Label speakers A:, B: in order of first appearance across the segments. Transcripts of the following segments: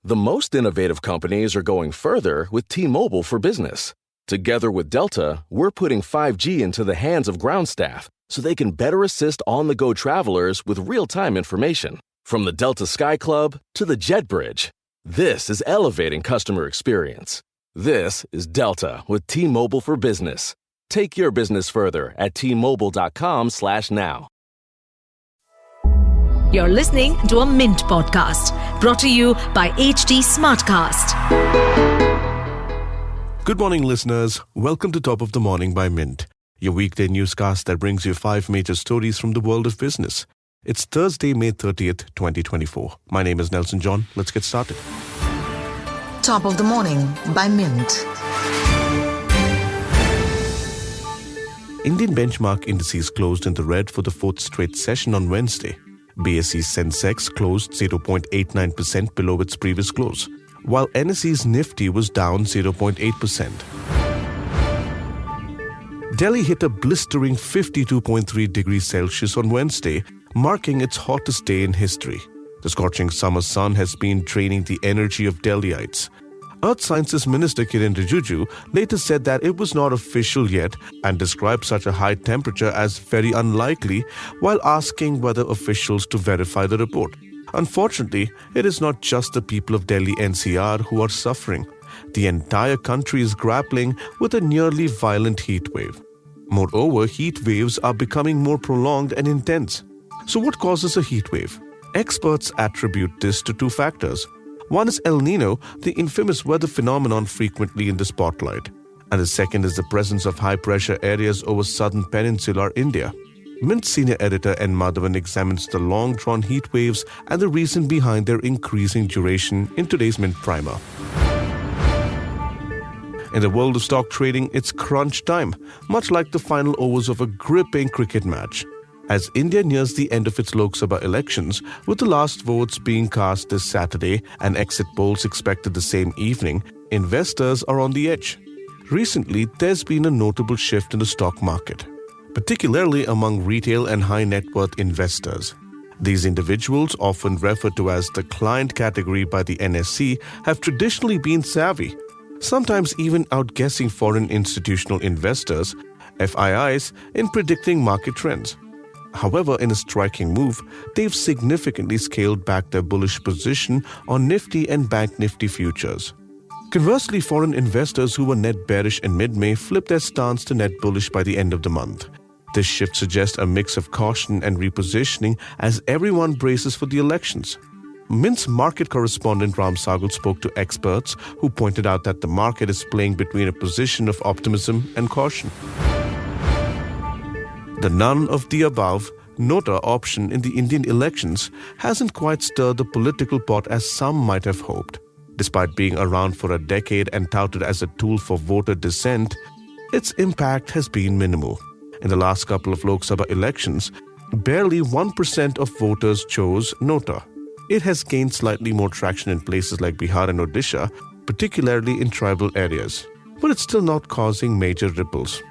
A: The most innovative companies are going further with T-Mobile for Business. Together with Delta, we're putting 5G into the hands of ground staff so they can better assist on-the-go travelers with real-time information. From the Delta Sky Club to the Jet Bridge, this is elevating customer experience. This is Delta with T-Mobile for Business. Take your business further at T-Mobile.com/now.
B: You're listening to a Mint podcast brought to you by HT Smartcast.
C: Good morning, listeners. Welcome to Top of the Morning by Mint, your weekday newscast that brings you 5 major stories from the world of business. It's Thursday, May 30th, 2024. My name is Nelson John. Let's get started.
D: Top of the Morning by Mint.
C: Indian benchmark indices closed in the red for the 4th straight session on Wednesday. BSE's Sensex closed 0.89% below its previous close, while NSE's Nifty was down 0.8%. Delhi hit a blistering 52.3 degrees Celsius on Wednesday, marking its hottest day in history. The scorching summer sun has been draining the energy of Delhiites. Earth Sciences Minister Kiren Rijuju later said that it was not official yet and described such a high temperature as very unlikely while asking weather officials to verify the report. Unfortunately, it is not just the people of Delhi-NCR who are suffering. The entire country is grappling with a nearly violent heat wave. Moreover, heat waves are becoming more prolonged and intense. So what causes a heat wave? Experts attribute this to 2 factors. One is El Nino, the infamous weather phenomenon frequently in the spotlight. And the second is the presence of high-pressure areas over southern peninsular India. Mint senior editor N. Madhavan examines the long-drawn heat waves and the reason behind their increasing duration in today's Mint Primer. In the world of stock trading, it's crunch time, much like the final overs of a gripping cricket match. As India nears the end of its Lok Sabha elections, with the last votes being cast this Saturday and exit polls expected the same evening, investors are on the edge. Recently, there's been a notable shift in the stock market, particularly among retail and high-net-worth investors. These individuals, often referred to as the client category by the NSE, have traditionally been savvy, sometimes even outguessing foreign institutional investors, FIIs, in predicting market trends. However, in a striking move, they've significantly scaled back their bullish position on Nifty and Bank Nifty futures. Conversely, foreign investors who were net bearish in mid-May flipped their stance to net bullish by the end of the month. This shift suggests a mix of caution and repositioning as everyone braces for the elections. Mint's market correspondent Ram Sagal spoke to experts who pointed out that the market is playing between a position of optimism and caution. The none of the above Nota option in the Indian elections hasn't quite stirred the political pot as some might have hoped. Despite being around for a decade and touted as a tool for voter dissent, its impact has been minimal. In the last couple of Lok Sabha elections, barely 1% of voters chose Nota. It has gained slightly more traction in places like Bihar and Odisha, particularly in tribal areas, but it's still not causing major ripples.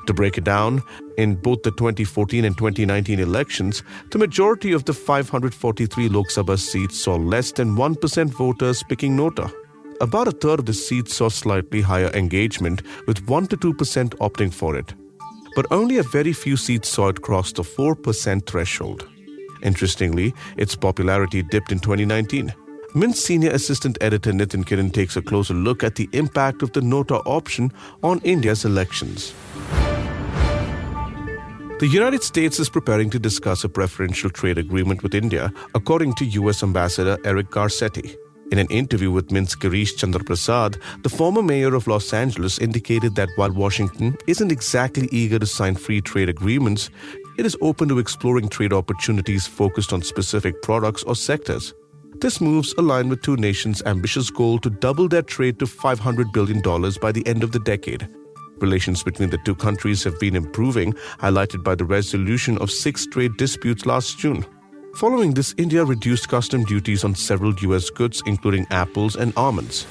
C: To break it down, in both the 2014 and 2019 elections, the majority of the 543 Lok Sabha seats saw less than 1% voters picking Nota. About a third of the seats saw slightly higher engagement, with 1 to 2% opting for it. But only a very few seats saw it cross the 4% threshold. Interestingly, its popularity dipped in 2019. Mint senior assistant editor Nitin Kiren takes a closer look at the impact of the Nota option on India's elections. The United States is preparing to discuss a preferential trade agreement with India, according to U.S. Ambassador Eric Garcetti. In an interview with Mint's Girish Chandra Prasad, the former mayor of Los Angeles indicated that while Washington isn't exactly eager to sign free trade agreements, it is open to exploring trade opportunities focused on specific products or sectors. This moves align with 2 nations' ambitious goal to double their trade to $500 billion by the end of the decade. Relations between the 2 countries have been improving, highlighted by the resolution of 6 trade disputes last June. Following this, India reduced custom duties on several U.S. goods, including apples and almonds.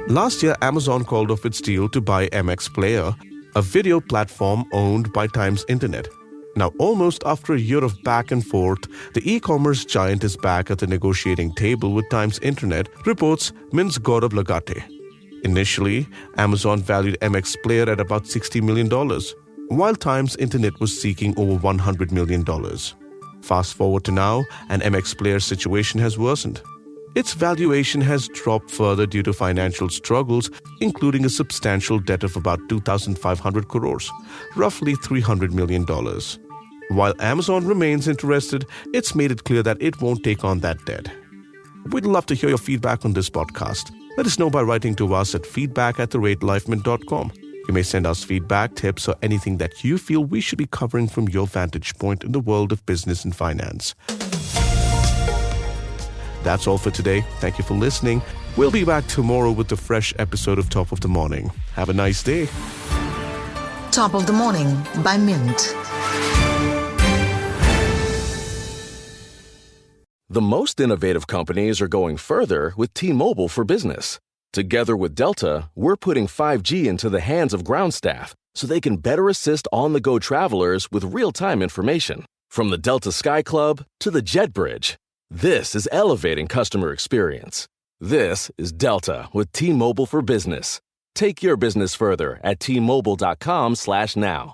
C: Last year, Amazon called off its deal to buy MX Player, a video platform owned by Times Internet. Now, almost after a year of back and forth, the e-commerce giant is back at the negotiating table with Times Internet, reports Mint's Gaurav Lagate. Initially, Amazon valued MX Player at about $60 million, while Times Internet was seeking over $100 million. Fast forward to now, and MX Player's situation has worsened. Its valuation has dropped further due to financial struggles, including a substantial debt of about 2,500 crores, roughly $300 million. While Amazon remains interested, it's made it clear that it won't take on that debt. We'd love to hear your feedback on this podcast. Let us know by writing to us at feedback@lifemint.com. You may send us feedback, tips, or anything that you feel we should be covering from your vantage point in the world of business and finance. That's all for today. Thank you for listening. We'll be back tomorrow with a fresh episode of Top of the Morning. Have a nice day.
D: Top of the Morning by Mint.
A: The most innovative companies are going further with T-Mobile for Business. Together with Delta, we're putting 5G into the hands of ground staff so they can better assist on-the-go travelers with real-time information. From the Delta Sky Club to the Jet Bridge, this is elevating customer experience. This is Delta with T-Mobile for Business. Take your business further at T-Mobile.com/now.